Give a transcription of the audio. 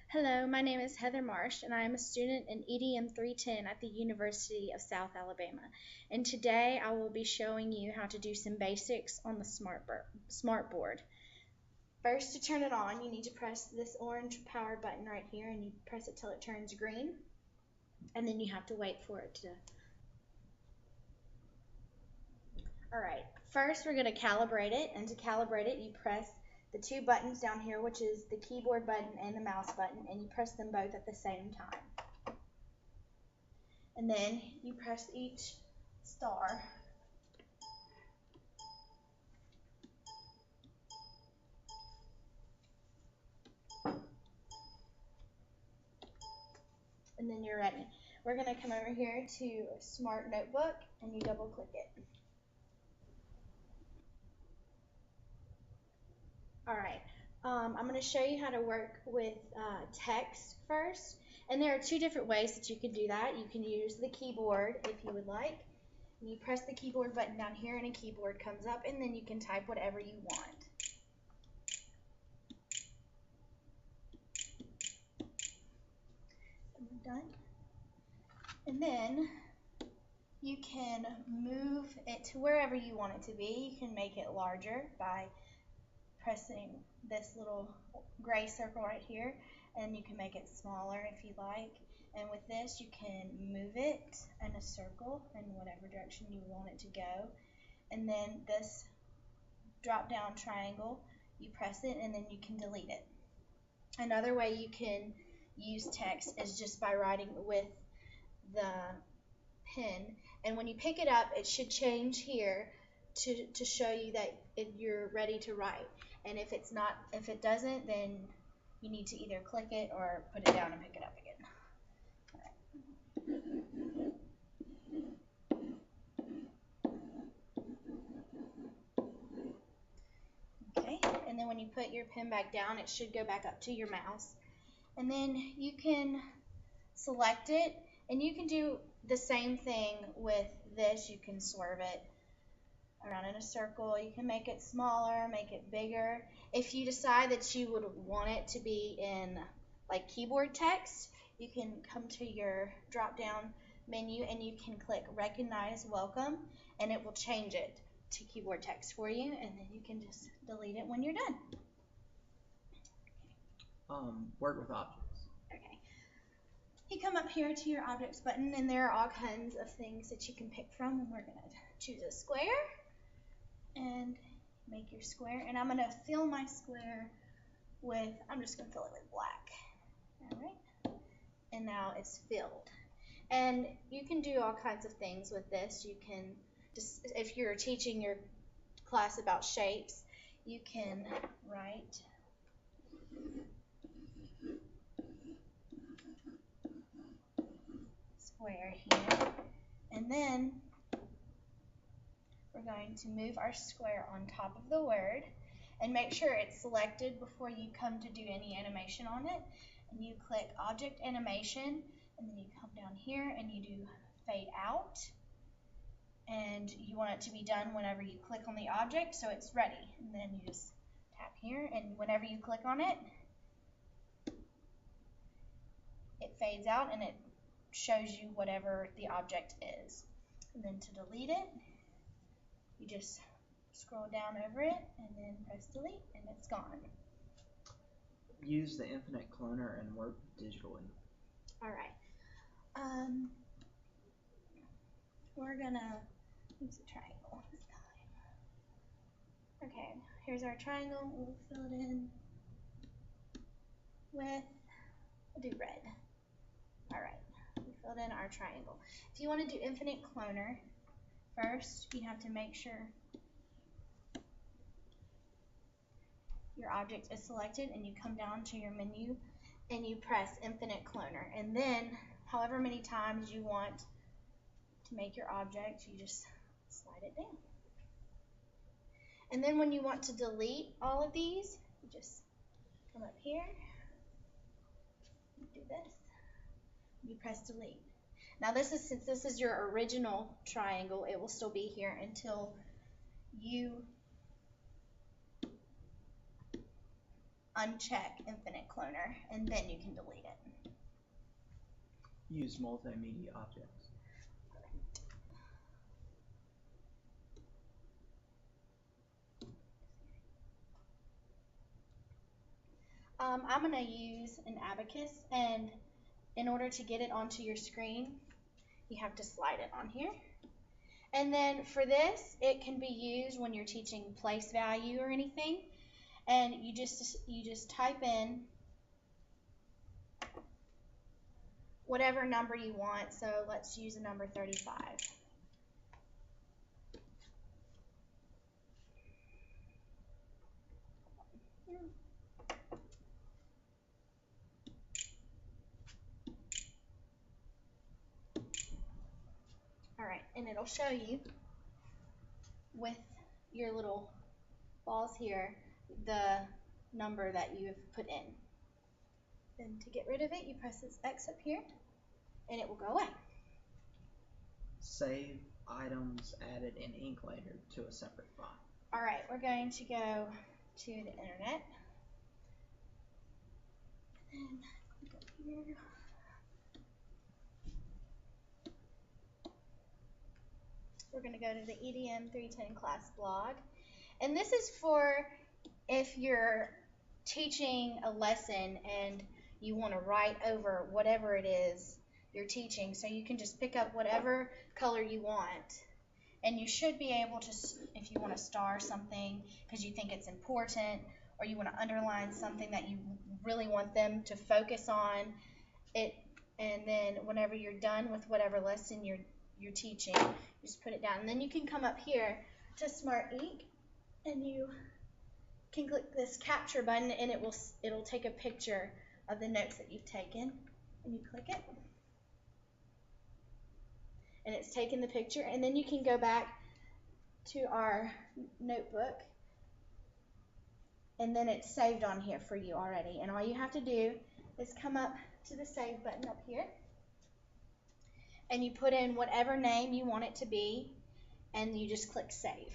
Hello, my name is Heather Marsh, and I am a student in EDM 310 at the University of South Alabama. And today I will be showing you how to do some basics on the SMARTboard. First, to turn it on, you need to press this orange power button right here, and you press it till it turns green, and then you have to wait for it to. Alright, first we're going to calibrate it, and to calibrate it, you press the two buttons down here, which is the keyboard button and the mouse button, and you press them both at the same time. And then you press each star. And then you're ready. We're going to come over here to Smart Notebook, and you double click it. Alright, I'm going to show you how to work with text first. And there are two different ways that you can do that. You can use the keyboard if you would like. And you press the keyboard button down here, and a keyboard comes up, and then you can type whatever you want. Done. And then you can move it to wherever you want it to be. You can make it larger by pressing this little gray circle right here, and you can make it smaller if you like. And with this, you can move it in a circle in whatever direction you want it to go. And then this drop down triangle, you press it, and then you can delete it. Another way you can use text is just by writing with the pen, and when you pick it up, it should change here to show you that you're ready to write. And if it doesn't, then you need to either click it or put it down and pick it up again. Okay, and then when you put your pen back down, it should go back up to your mouse. And then you can select it, and you can do the same thing with this. You can swerve it around in a circle. You can make it smaller, make it bigger. If you decide that you would want it to be in like keyboard text, you can come to your drop down menu and you can click recognize welcome, and it will change it to keyboard text for you, and then you can just delete it when you're done. Work with objects. Okay. You come up here to your objects button, and there are all kinds of things that you can pick from, and we're going to choose a square and make your square. And I'm going to fill my square with, I'm just going to fill it with black. Alright, and now it's filled. And you can do all kinds of things with this. You can just, if you're teaching your class about shapes, you can write square here, and then we're going to move our square on top of the word, and make sure it's selected before you come to do any animation on it. And you click object animation, and then you come down here and you do fade out, and you want it to be done whenever you click on the object, so it's ready. And then you just tap here, and whenever you click on it, it fades out and it shows you whatever the object is. And then to delete it, you just scroll down over it and then press delete, and it's gone. Use the infinite cloner and work digitally. Alright. We're gonna use a triangle this time. Okay, here's our triangle. We'll fill it in with, we'll do red. Alright, we filled in our triangle. If you want to do infinite cloner, first you have to make sure your object is selected, and you come down to your menu and you press infinite cloner, and then however many times you want to make your object, you just slide it down. And then when you want to delete all of these, you just come up here, do this, you press delete. Now since this is your original triangle, it will still be here until you uncheck Infinite Cloner, and then you can delete it. Use multimedia objects. I'm going to use an abacus, and in order to get it onto your screen, you have to slide it on here. And then for this, it can be used when you're teaching place value or anything, and you just type in whatever number you want. So let's use a number 35. Alright, and it'll show you with your little balls here the number that you've put in. Then to get rid of it, you press this X up here, and it will go away. Save items added in Inklater to a separate file. Alright, we're going to go to the internet. And click up here. We're going to go to the EDM 310 class blog. And this is for if you're teaching a lesson and you want to write over whatever it is you're teaching. So you can just pick up whatever color you want. And you should be able to, if you want to star something because you think it's important, or you want to underline something that you really want them to focus on it, and then whenever you're done with whatever lesson you're teaching, you just put it down. And then you can come up here to Smart Ink, and you can click this capture button, and it'll take a picture of the notes that you've taken, and you click it, and it's taken the picture. And then you can go back to our notebook, and then it's saved on here for you already. And all you have to do is come up to the save button up here, and you put in whatever name you want it to be, and you just click save.